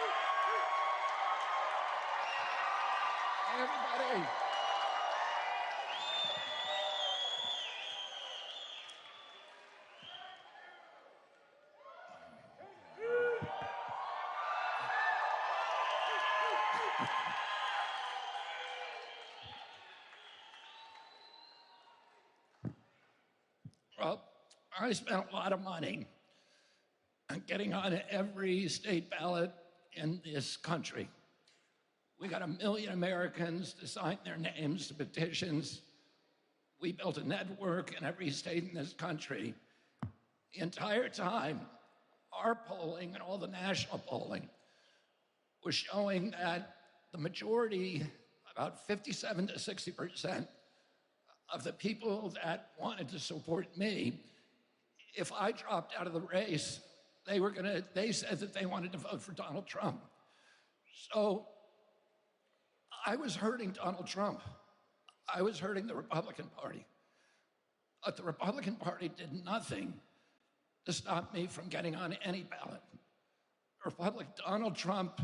Hey, everybody. Well, I spent a lot of money on getting on every state ballot in this country. We got 1 million Americans to sign their names to petitions. We built a network in every state in this country. The entire time, our polling and all the national polling was showing that the majority, about 57 to 60%, of the people that wanted to support me, if I dropped out of the race, they said that they wanted to vote for Donald Trump. So I was hurting Donald Trump. I was hurting the Republican Party. But the Republican Party did nothing to stop me from getting on any ballot. Donald Trump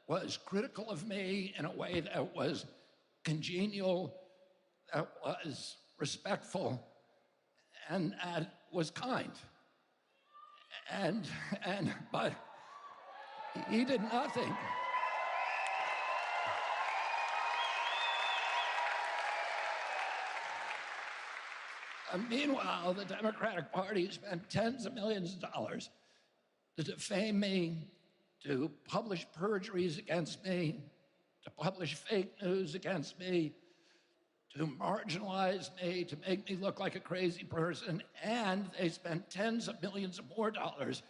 was critical of me in a way that was congenial, that was respectful, and that was kind. But he did nothing. Meanwhile, the Democratic Party spent tens of millions of dollars to defame me, to publish perjuries against me, to publish fake news against me, to marginalize me, to make me look like a crazy person, and they spent tens of millions of more dollars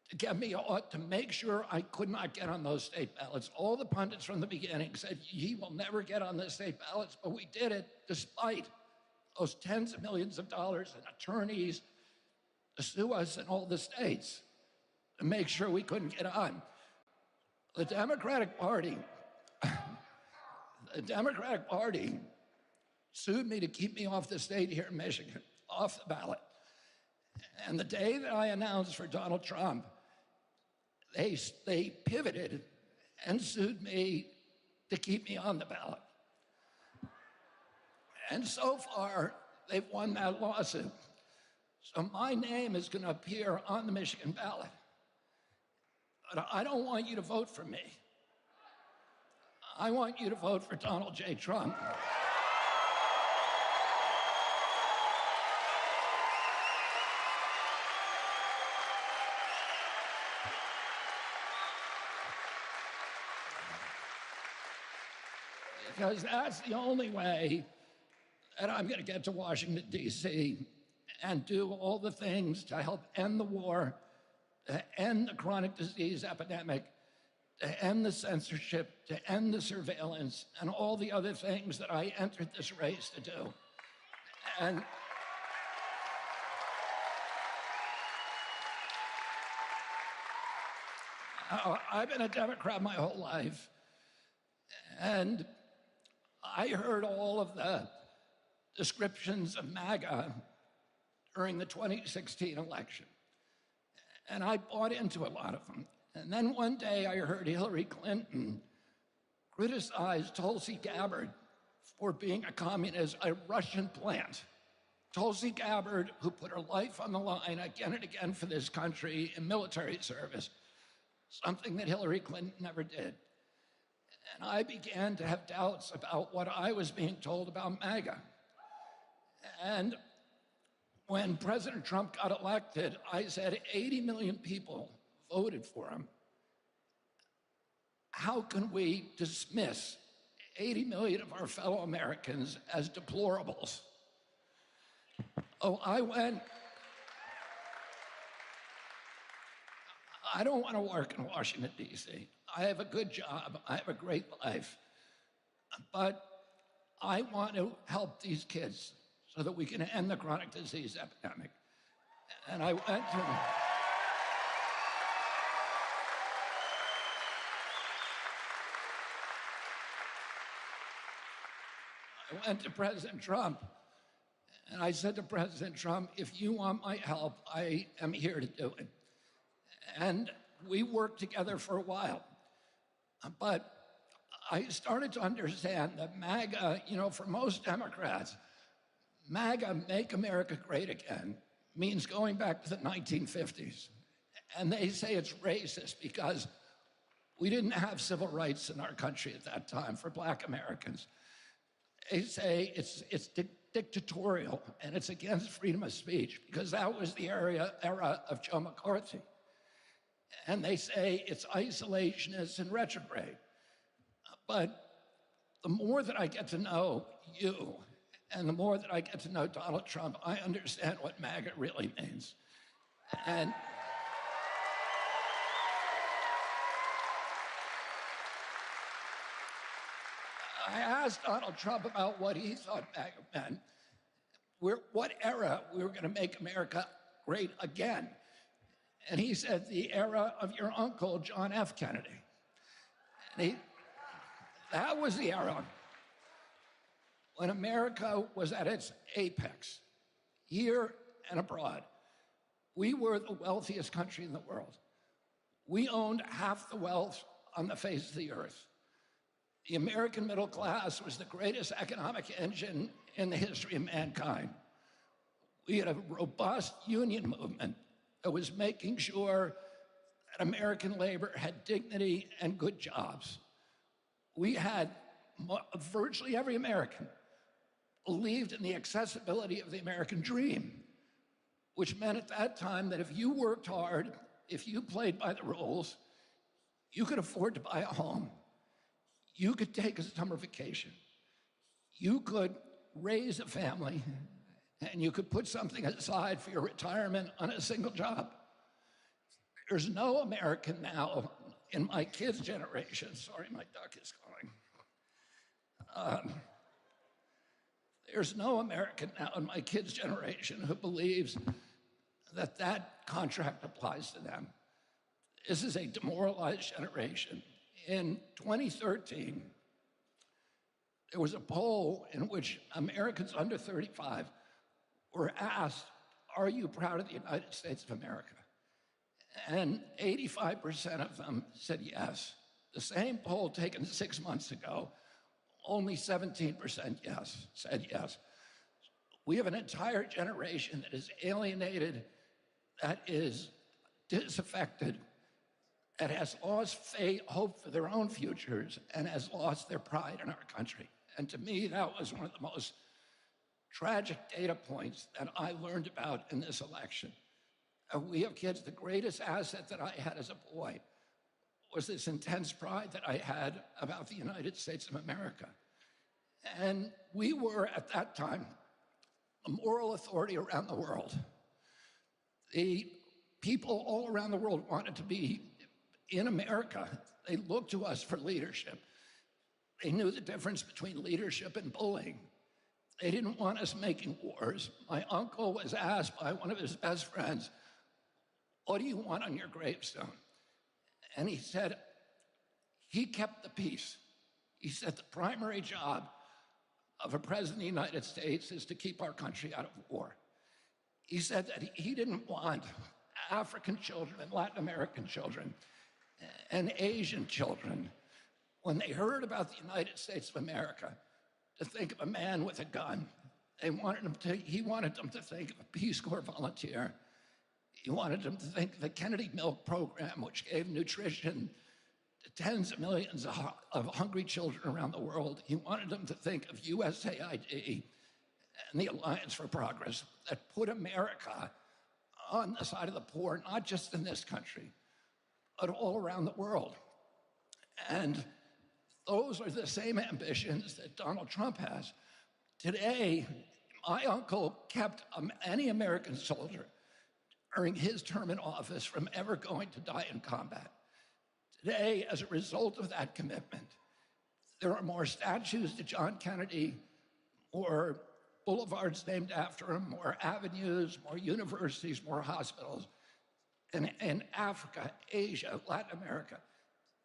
to get me to make sure I could not get on those state ballots. All the pundits from the beginning said, he will never get on the state ballots, but we did it despite those tens of millions of dollars and attorneys to sue us in all the states to make sure we couldn't get on. The Democratic Party sued me to keep me off the state here in Michigan, off the ballot. And the day that I announced for Donald Trump, they pivoted and sued me to keep me on the ballot. And so far, they've won that lawsuit. So my name is going to appear on the Michigan ballot. But I don't want you to vote for me. I want you to vote for Donald J. Trump. Because that's the only way that I'm going to get to Washington, D.C. and do all the things to help end the war, to end the chronic disease epidemic, to end the censorship, to end the surveillance, and all the other things that I entered this race to do. And I've been a Democrat my whole life, and I heard all of the descriptions of MAGA during the 2016 election, and I bought into a lot of them. And then one day I heard Hillary Clinton criticize Tulsi Gabbard for being a communist, a Russian plant. Tulsi Gabbard, who put her life on the line again and again for this country in military service, something that Hillary Clinton never did. And I began to have doubts about what I was being told about MAGA. And when President Trump got elected, I said 80 million people voted for him. How can we dismiss 80 million of our fellow Americans as deplorables? I don't want to work in Washington, D.C. I have a good job. I have a great life. But I want to help these kids so that we can end the chronic disease epidemic. And I went to President Trump, and I said to President Trump, if you want my help, I am here to do it. And we worked together for a while. But I started to understand that MAGA, for most Democrats, MAGA, Make America Great Again, means going back to the 1950s. And they say it's racist because we didn't have civil rights in our country at that time for Black Americans. They say it's dictatorial and it's against freedom of speech because that was the era of Joe McCarthy. And they say it's isolationist and retrograde. But the more that I get to know you and the more that I get to know Donald Trump, I understand what MAGA really means. And I asked Donald Trump about what he thought MAGA meant, what era we were going to make America great again. And he said, the era of your uncle, John F. Kennedy. And that was the era when America was at its apex, here and abroad. We were the wealthiest country in the world. We owned half the wealth on the face of the earth. The American middle class was the greatest economic engine in the history of mankind. We had a robust union movement that was making sure that American labor had dignity and good jobs. We had virtually every American believed in the accessibility of the American dream, which meant at that time that if you worked hard, if you played by the rules, you could afford to buy a home. You could take a summer vacation. You could raise a family, and you could put something aside for your retirement on a single job. There's no American now in my kids' generation, sorry, my duck is calling. There's no American now in my kids' generation who believes that that contract applies to them. This is a demoralized generation. In 2013, there was a poll in which Americans under 35 were asked, are you proud of the United States of America? And 85% of them said yes. The same poll taken 6 months ago, only 17% said yes. We have an entire generation that is alienated, that is disaffected, that has lost faith, hope for their own futures, and has lost their pride in our country. And to me, that was one of the most tragic data points that I learned about in this election. We have kids, the greatest asset that I had as a boy was this intense pride that I had about the United States of America. And we were, at that time, a moral authority around the world. The people all around the world wanted to be in America. They looked to us for leadership. They knew the difference between leadership and bullying. They didn't want us making wars. My uncle was asked by one of his best friends, what do you want on your gravestone? And he said, he kept the peace. He said the primary job of a president of the United States is to keep our country out of war. He said that he didn't want African children and Latin American children and Asian children, when they heard about the United States of America, to think of a man with a gun. He wanted them to think of a Peace Corps volunteer. He wanted them to think of the Kennedy Milk Program, which gave nutrition to tens of millions of hungry children around the world. He wanted them to think of USAID and the Alliance for Progress that put America on the side of the poor, not just in this country, but all around the world. And those are the same ambitions that Donald Trump has. Today, my uncle kept any American soldier during his term in office from ever going to die in combat. Today, as a result of that commitment, there are more statues to John Kennedy, more boulevards named after him, more avenues, more universities, more hospitals in Africa, Asia, Latin America,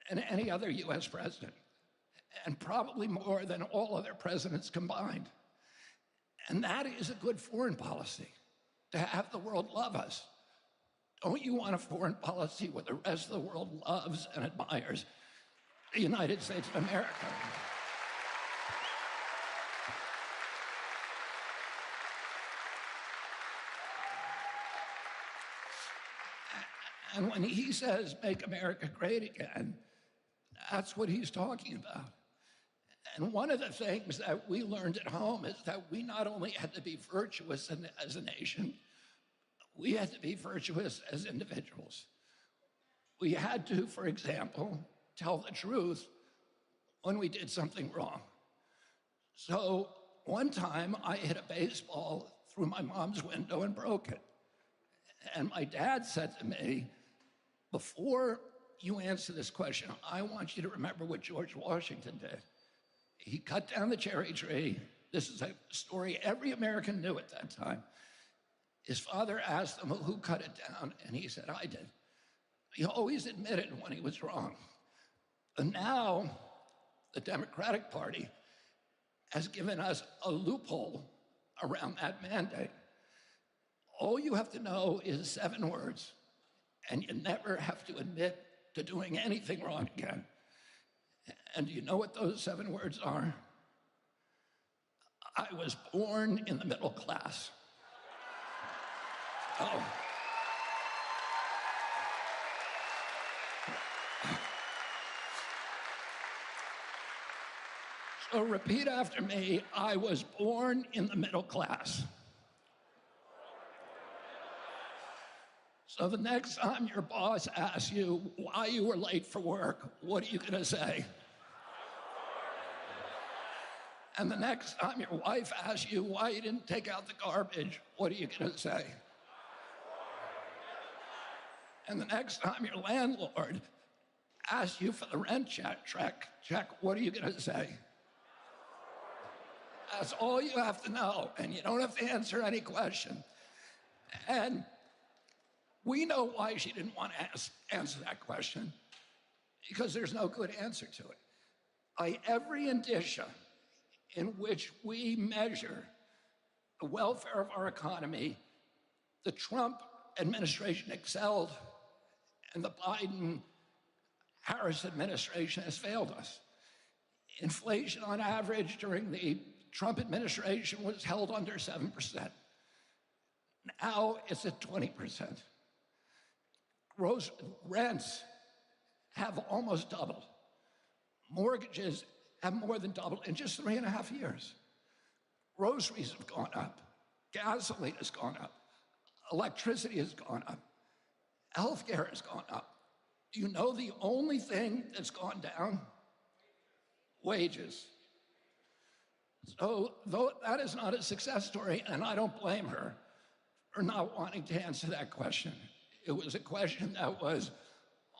and any other US president, and probably more than all other presidents combined. And that is a good foreign policy, to have the world love us, Don't you want a foreign policy where the rest of the world loves and admires the United States of America? And when he says, make America great again, that's what he's talking about. And one of the things that we learned at home is that we not only had to be virtuous as a nation, we had to be virtuous as individuals. We had to, for example, tell the truth when we did something wrong. So one time I hit a baseball through my mom's window and broke it. And my dad said to me, before you answer this question, I want you to remember what George Washington did. He cut down the cherry tree. This is a story every American knew at that time. His father asked him who cut it down, and he said, I did. He always admitted when he was wrong. And now, the Democratic Party has given us a loophole around that mandate. All you have to know is 7 words, and you never have to admit to doing anything wrong again. And do you know what those 7 words are? I was born in the middle class. Oh. So repeat after me, I was born in the middle class. So the next time your boss asks you why you were late for work, what are you gonna say? And the next time your wife asks you why you didn't take out the garbage, what are you gonna say? And the next time your landlord asks you for the rent check, what are you gonna say? That's all you have to know, and you don't have to answer any question. And we know why she didn't want to answer that question, because there's no good answer to it. By every indicia in which we measure the welfare of our economy, the Trump administration excelled, and the Biden-Harris administration has failed us. Inflation on average during the Trump administration was held under 7%. Now it's at 20%. Gross rents have almost doubled. Mortgages have more than doubled in just 3.5 years. Groceries have gone up. Gasoline has gone up. Electricity has gone up. Healthcare has gone up. Do you know the only thing that's gone down? Wages. So though that is not a success story, and I don't blame her for not wanting to answer that question. It was a question that was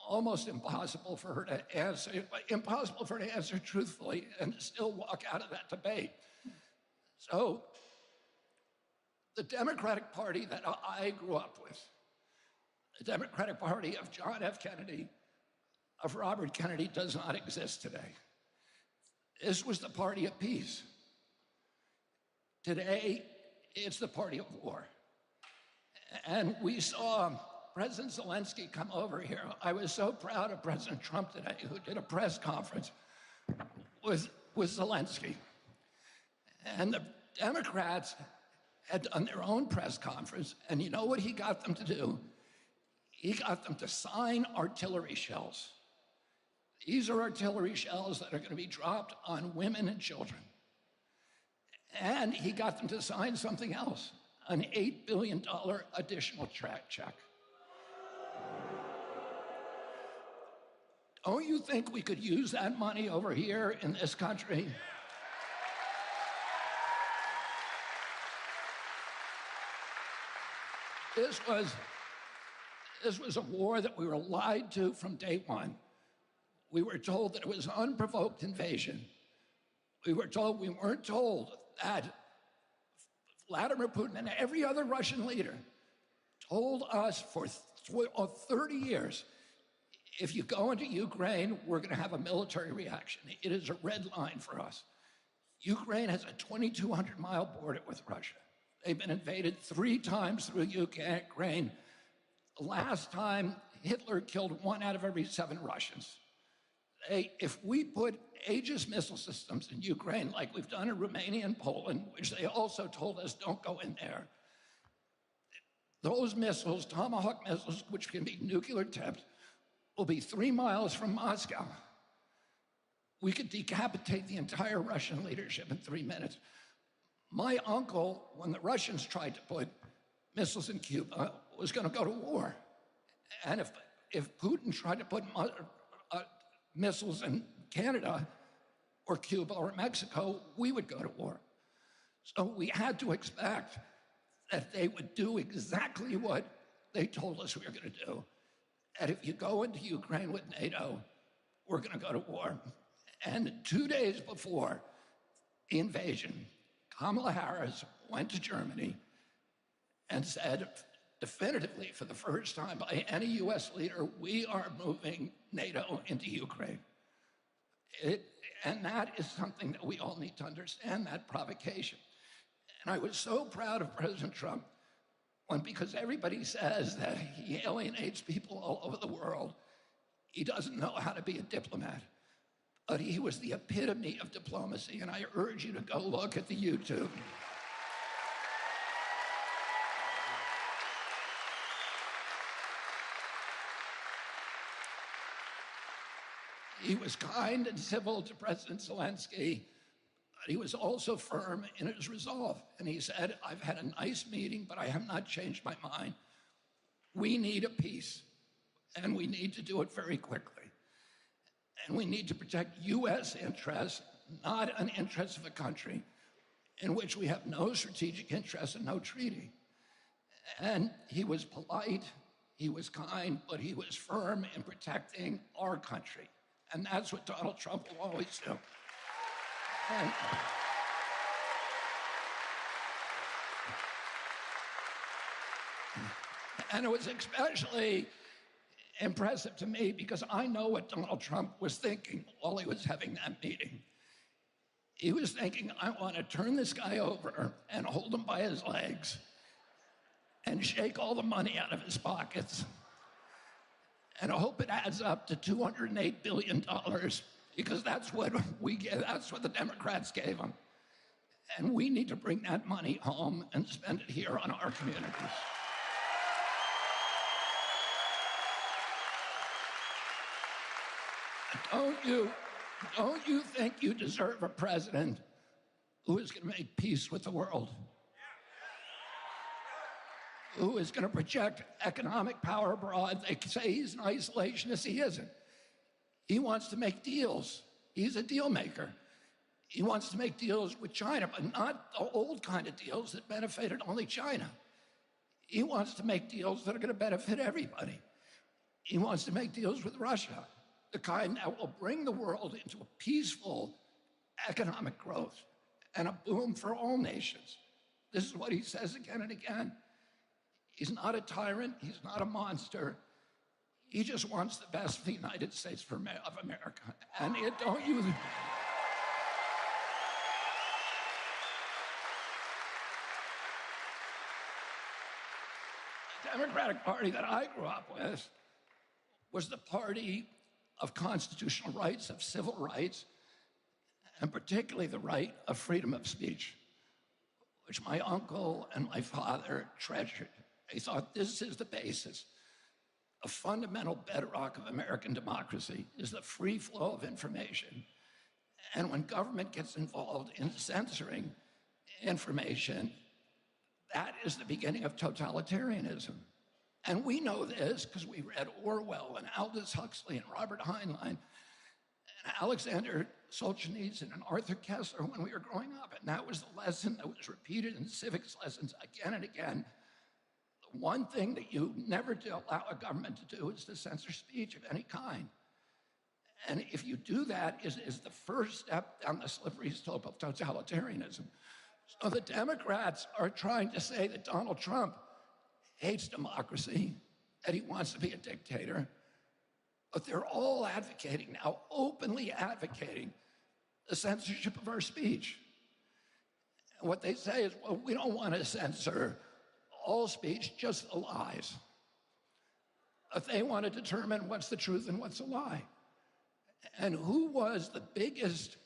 almost impossible for her to answer truthfully and still walk out of that debate. So the Democratic Party that I grew up with, the Democratic Party of John F. Kennedy, of Robert Kennedy, does not exist today. This was the party of peace. Today, it's the party of war. And we saw President Zelensky come over here. I was so proud of President Trump today, who did a press conference with Zelensky. And the Democrats had done their own press conference, and you know what he got them to do? He got them to sign artillery shells. These are artillery shells that are going to be dropped on women and children. And he got them to sign something else, an $8 billion additional check. Don't you think we could use that money over here in this country? This was a war that we were lied to from day one. We were told that it was an unprovoked invasion. We weren't told that Vladimir Putin and every other Russian leader told us for 30 years, if you go into Ukraine, we're going to have a military reaction. It is a red line for us. Ukraine has a 2,200-mile border with Russia. They've been invaded 3 times through Ukraine. Last time, Hitler killed 1 out of every 7 Russians. If we put Aegis missile systems in Ukraine, like we've done in Romania and Poland, which they also told us don't go in there, those missiles, Tomahawk missiles, which can be nuclear tipped, will be 3 miles from Moscow. We could decapitate the entire Russian leadership in 3 minutes. My uncle, when the Russians tried to put missiles in Cuba, was going to go to war. And if Putin tried to put missiles in Canada or Cuba or Mexico, we would go to war. So we had to expect that they would do exactly what they told us we were going to do. And if you go into Ukraine with NATO, we're going to go to war. And 2 days before the invasion, Kamala Harris went to Germany and said definitively for the first time by any U.S. leader, we are moving NATO into Ukraine. And that is something that we all need to understand, that provocation. And I was so proud of President Trump because everybody says that he alienates people all over the world. He doesn't know how to be a diplomat. But he was the epitome of diplomacy, and I urge you to go look at the YouTube. He was kind and civil to President Zelensky, but he was also firm in his resolve. And he said, I've had a nice meeting, but I have not changed my mind. We need a peace, and we need to do it very quickly. And we need to protect U.S. interests, not an interest of a country in which we have no strategic interest and no treaty. And he was polite, he was kind, but he was firm in protecting our country. And that's what Donald Trump will always do. And it was especially impressive to me because I know what Donald Trump was thinking while he was having that meeting. He was thinking, I want to turn this guy over and hold him by his legs and shake all the money out of his pockets. And I hope it adds up to $208 billion because that's what we get, that's what the Democrats gave him. And we need to bring that money home and spend it here on our communities. Don't you think you deserve a president who is going to make peace with the world? Who is going to project economic power abroad? They say he's an isolationist. He isn't. He wants to make deals. He's a deal maker. He wants to make deals with China, but not the old kind of deals that benefited only China. He wants to make deals that are going to benefit everybody. He wants to make deals with Russia, the kind that will bring the world into a peaceful economic growth and a boom for all nations. This is what he says again and again. He's not a tyrant. He's not a monster. He just wants the best for the United States of America. And it don't use it. The Democratic Party that I grew up with was the party of constitutional rights, of civil rights, and particularly the right of freedom of speech, which my uncle and my father treasured. They thought this is the basis, a fundamental bedrock of American democracy is the free flow of information. And when government gets involved in censoring information, that is the beginning of totalitarianism. And we know this because we read Orwell and Aldous Huxley and Robert Heinlein and Alexander Solzhenitsyn and Arthur Koestler when we were growing up. And that was the lesson that was repeated in civics lessons again and again. The one thing that you never allow a government to do is to censor speech of any kind. And if you do that, it is the first step down the slippery slope of totalitarianism. So the Democrats are trying to say that Donald Trump hates democracy, that he wants to be a dictator, but they're all advocating now, openly advocating the censorship of our speech. And what they say is, well, we don't want to censor all speech, just the lies. They want to determine what's the truth and what's a lie. And who was the biggest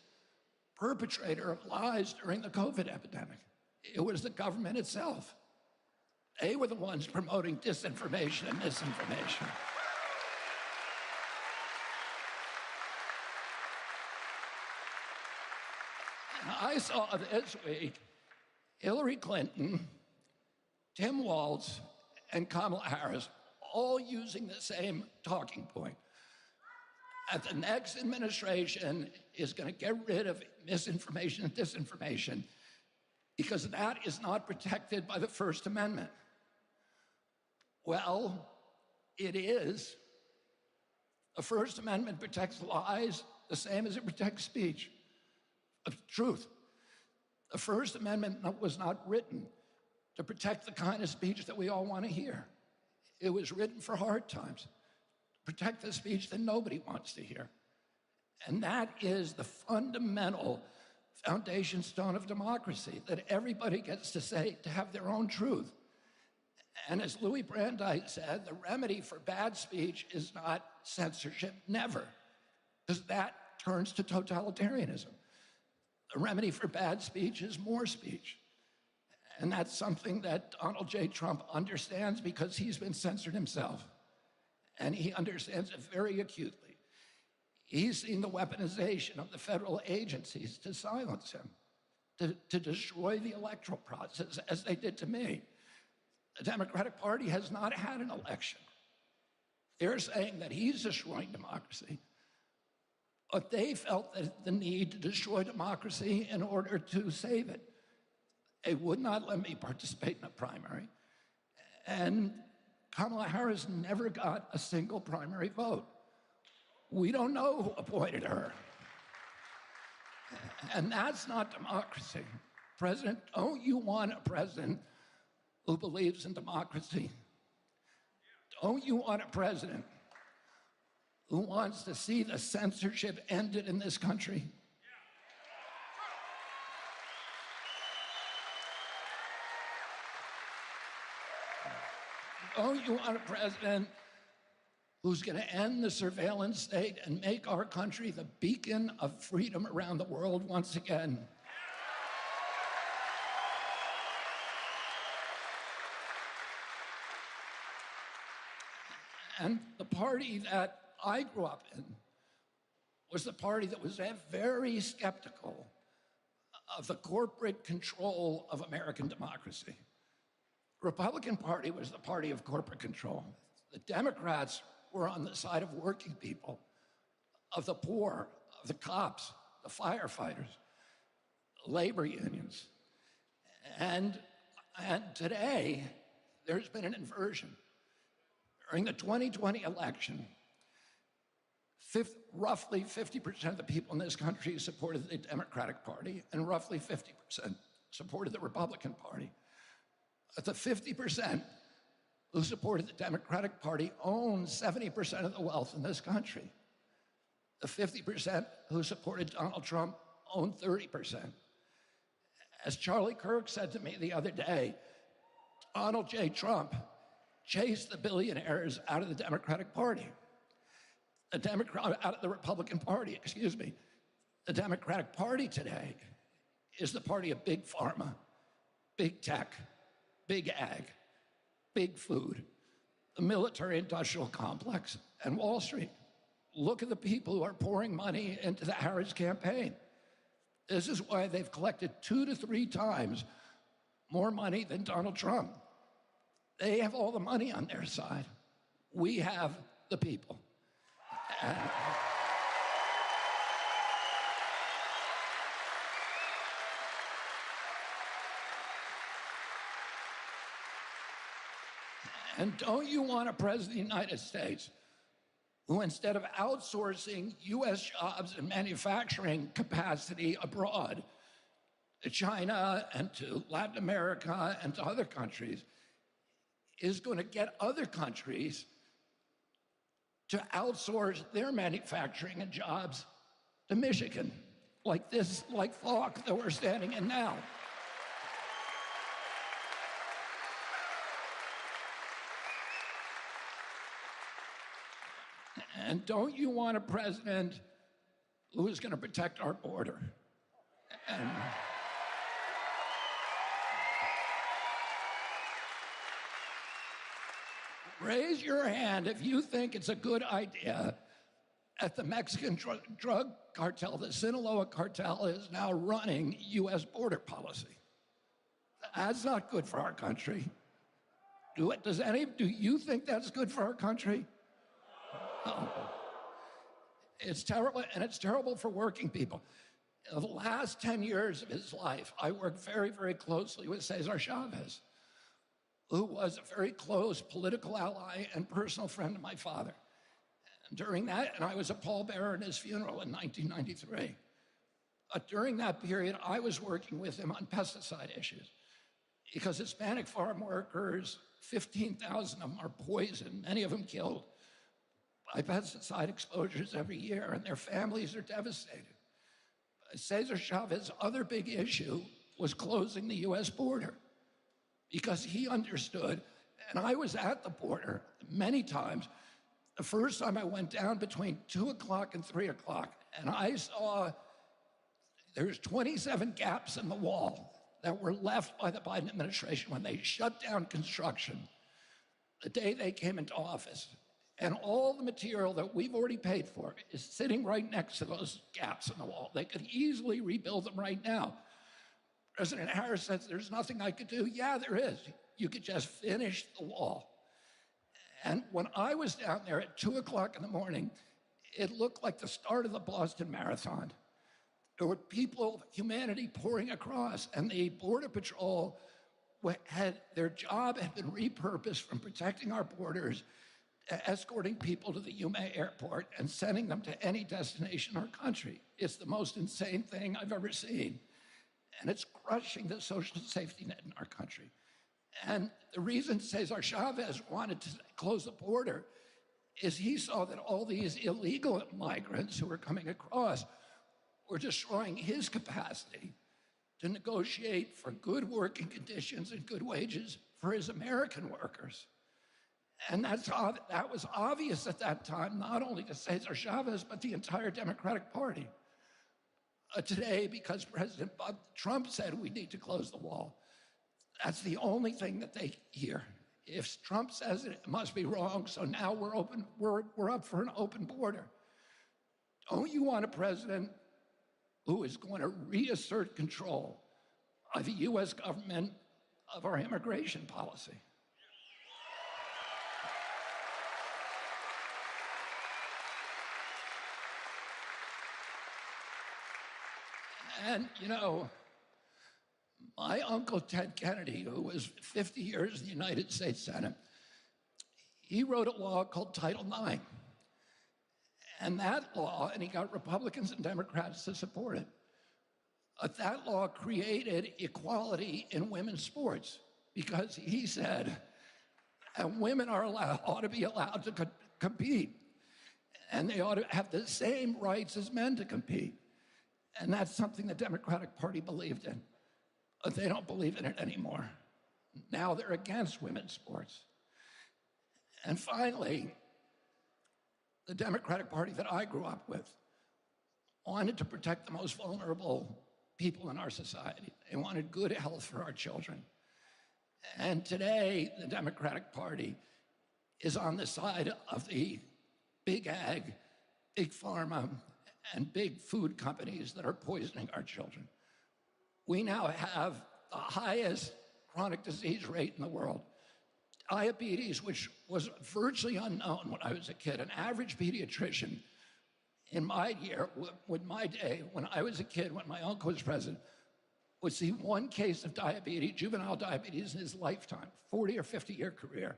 perpetrator of lies during the COVID epidemic? It was the government itself. They were the ones promoting disinformation and misinformation. I saw this week Hillary Clinton, Tim Walz, and Kamala Harris all using the same talking point. That the next administration is going to get rid of misinformation and disinformation because that is not protected by the First Amendment. Well, it is. The First Amendment protects lies the same as it protects speech. Truth. The First Amendment was not written to protect the kind of speech that we all want to hear. It was written for hard times, to protect the speech that nobody wants to hear. And that is the fundamental foundation stone of democracy, that everybody gets to say, to have their own truth. And as Louis Brandeis said, the remedy for bad speech is not censorship, never, because that turns to totalitarianism. The remedy for bad speech is more speech. And that's something that Donald J. Trump understands because he's been censored himself. And he understands it very acutely. He's seen the weaponization of the federal agencies to silence him, to destroy the electoral process, as they did to me. The Democratic Party has not had an election. They're saying that he's destroying democracy. But they felt the need to destroy democracy in order to save it. They would not let me participate in a primary. And Kamala Harris never got a single primary vote. We don't know who appointed her. And that's not democracy. President, don't you want a president who believes in democracy? Don't you want a president who wants to see the censorship ended in this country? Don't you want a president who's going to end the surveillance state and make our country the beacon of freedom around the world once again? And the party that I grew up in was the party that was very skeptical of the corporate control of American democracy. The Republican Party was the party of corporate control. The Democrats were on the side of working people, of the poor, of the cops, the firefighters, labor unions. And today, there's been an inversion. During the 2020 election, roughly 50% of the people in this country supported the Democratic Party, and roughly 50% supported the Republican Party. The 50% who supported the Democratic Party own 70% of the wealth in this country. The 50% who supported Donald Trump own 30%. As Charlie Kirk said to me the other day, Donald J. Trump chased the billionaires out of the Democratic Party. Out of the Republican Party, excuse me. The Democratic Party today is the party of big pharma, big tech, big ag, big food, the military-industrial complex, and Wall Street. Look at the people who are pouring money into the Harris campaign. This is why they've collected 2 to 3 times more money than Donald Trump. They have all the money on their side. We have the people. And don't you want a president of the United States who, instead of outsourcing U.S. jobs and manufacturing capacity abroad to China and to Latin America and to other countries, is going to get other countries to outsource their manufacturing and jobs to Michigan, like Falk that we're standing in now. And don't you want a president who is going to protect our border? And raise your hand if you think it's a good idea that the Mexican drug cartel, the Sinaloa cartel, is now running U.S. border policy. That's not good for our country. Do you think that's good for our country? No. It's terrible, and it's terrible for working people. In the last 10 years of his life, I worked very, very closely with Cesar Chavez, who was a very close political ally and personal friend of my father. And during that, and I was a pallbearer at his funeral in 1993. During that period, I was working with him on pesticide issues because Hispanic farm workers, 15,000 of them are poisoned, many of them killed by pesticide exposures every year, and their families are devastated. Cesar Chavez's other big issue was closing the U.S. border because he understood, and I was at the border many times. The first time I went down between 2 o'clock and 3 o'clock, and I saw there's 27 gaps in the wall that were left by the Biden administration when they shut down construction the day they came into office. And all the material that we've already paid for is sitting right next to those gaps in the wall. They could easily rebuild them right now. President Harris says, there's nothing I could do. Yeah, there is. You could just finish the wall. And when I was down there at 2 o'clock in the morning, it looked like the start of the Boston Marathon. There were people, humanity pouring across, and the Border Patrol their job had been repurposed from protecting our borders to escorting people to the Yuma airport and sending them to any destination in our country. It's the most insane thing I've ever seen. And it's crushing the social safety net in our country. And the reason Cesar Chavez wanted to close the border is he saw that all these illegal migrants who were coming across were destroying his capacity to negotiate for good working conditions and good wages for his American workers. And that was obvious at that time, not only to Cesar Chavez, but the entire Democratic Party. Today, because President Trump said we need to close the wall, that's the only thing that they hear. If Trump says it, it must be wrong, so now we're up for an open border. Don't you want a president who is going to reassert control of the U.S. government of our immigration policy? And, you know, my uncle Ted Kennedy, who was 50 years in the United States Senate, he wrote a law called Title IX. And that law, and he got Republicans and Democrats to support it, that law created equality in women's sports because he said women ought to be allowed to compete, and they ought to have the same rights as men to compete. And that's something the Democratic Party believed in. But they don't believe in it anymore. Now they're against women's sports. And finally, the Democratic Party that I grew up with wanted to protect the most vulnerable people in our society. They wanted good health for our children. And today, the Democratic Party is on the side of the big ag, big pharma, and big food companies that are poisoning our children. We now have the highest chronic disease rate in the world. Diabetes, which was virtually unknown when I was a kid. An average pediatrician in my day, when I was a kid, when my uncle was president, would see one case of diabetes, juvenile diabetes, in his lifetime, 40 or 50-year career.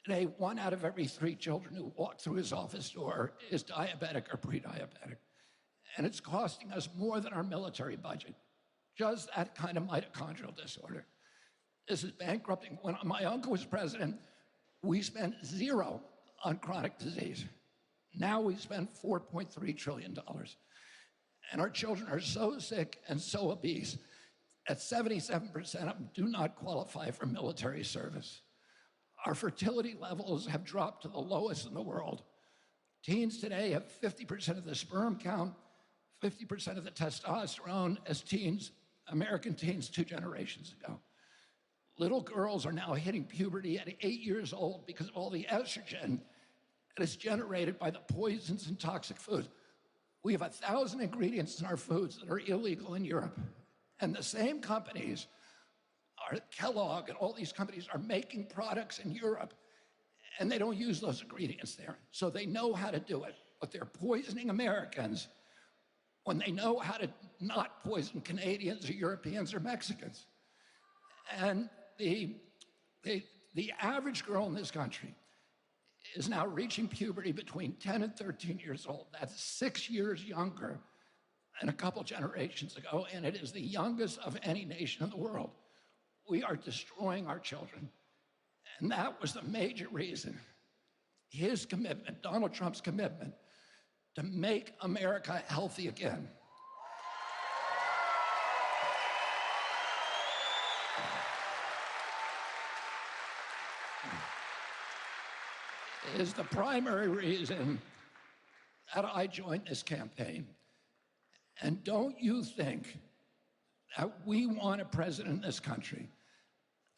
Today, 1 out of every 3 children who walk through his office door is diabetic or pre-diabetic. And it's costing us more than our military budget. Just that kind of mitochondrial disorder. This is bankrupting. When my uncle was president, we spent 0 on chronic disease. Now we spend $4.3 trillion. And our children are so sick and so obese that 77% of them do not qualify for military service. Our fertility levels have dropped to the lowest in the world. Teens today have 50% of the sperm count, 50% of the testosterone as teens, American teens 2 generations ago. Little girls are now hitting puberty at 8 years old because of all the estrogen that is generated by the poisons and toxic foods. We have 1,000 ingredients in our foods that are illegal in Europe. And the same companies, Kellogg and all these companies, are making products in Europe, and they don't use those ingredients there. So they know how to do it, but they're poisoning Americans when they know how to not poison Canadians or Europeans or Mexicans. And the average girl in this country is now reaching puberty between 10 and 13 years old. That's 6 years younger than a couple generations ago, and it is the youngest of any nation in the world. We are destroying our children. And that was the major reason, his commitment, Donald Trump's commitment, to make America healthy again. Is the primary reason that I joined this campaign. And don't you think that we want a president in this country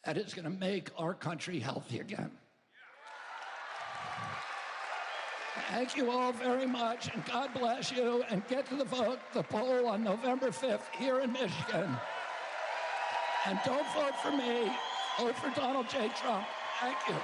that is going to make our country healthy again? Thank you all very much, and God bless you, and get to the poll on November 5th here in Michigan. And don't vote for me, vote for Donald J. Trump. Thank you.